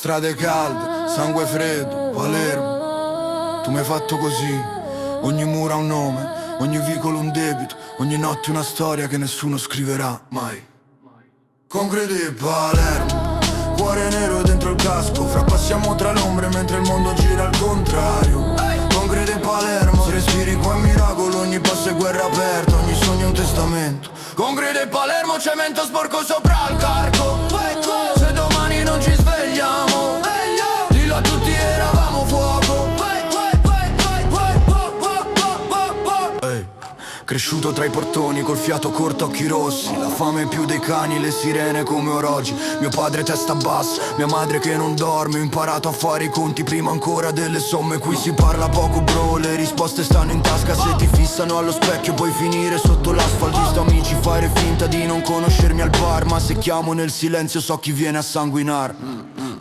strade calde, sangue freddo, Palermo. Tu mi hai fatto così, ogni muro ha un nome, ogni vicolo un debito, ogni notte una storia che nessuno scriverà mai. Concreti Palermo, cuore nero dentro il casco, frappassiamo tra l'ombre mentre il mondo gira al contrario. Concreti Palermo, se respiri qua è miracolo, ogni passo è guerra aperta, ogni sogno è un testamento. Concreti Palermo, cemento sporco sopra il carco. Se domani non ci svegliamo, dillo a tutti eravamo fuoco. Cresciuto tra i portoni, col fiato corto, occhi rossi, la fame più dei cani, le sirene come orologi. Mio padre testa bassa, mia madre che non dorme. Ho imparato a fare i conti prima ancora delle somme. Qui si parla poco bro, le risposte stanno in tasca. Se ti fissano allo specchio puoi finire sotto l'asfalto. Visto amici fare finta di non conoscermi al bar, ma se chiamo nel silenzio so chi viene a sanguinar.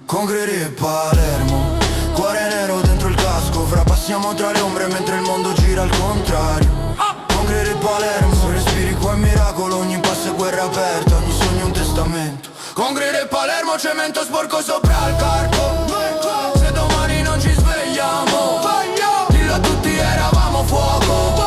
Concreti e Palermo, cuore nero dentro il casco, frappassiamo tra le ombre mentre il mondo gira al contrario. Concreti Palermo, se respiri qua è miracolo, ogni passo è guerra aperta, ogni sogno è un testamento. Concreti Palermo, cemento sporco sopra il carco. Se domani non ci svegliamo, dillo a tutti eravamo fuoco.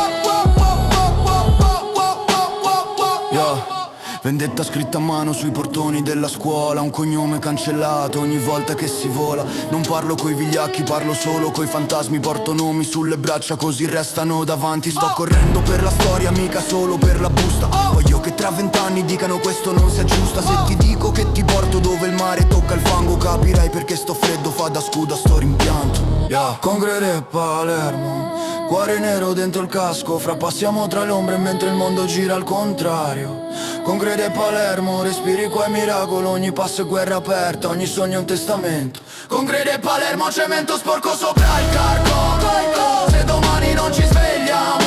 Vendetta scritta a mano sui portoni della scuola, un cognome cancellato ogni volta che si vola. Non parlo coi vigliacchi, parlo solo coi fantasmi. Porto nomi sulle braccia così restano davanti. Sto correndo per la storia, mica solo per la busta. Voglio che tra 20 anni dicano questo non si aggiusta. Se ti dico che ti porto dove il mare tocca il fango, capirai perché sto freddo fa da scudo a sto rimpianto. Concreti e Palermo, cuore nero dentro il casco, frappassiamo tra le ombre mentre il mondo gira al contrario. Concreti e Palermo, respiri qua è miracolo, ogni passo è guerra aperta, ogni sogno è un testamento. Concreti e Palermo, cemento sporco sopra il carco. Se domani non ci svegliamo,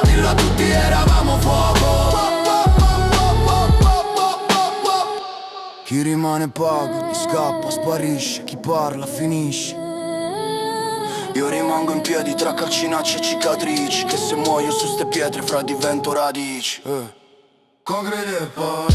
dillo a tutti eravamo fuoco. Chi rimane paga, chi scappa, sparisce, chi parla finisce. Io rimango in piedi tra calcinacci e cicatrici, che se muoio su ste pietre fra divento radici. Concreti e Palermo.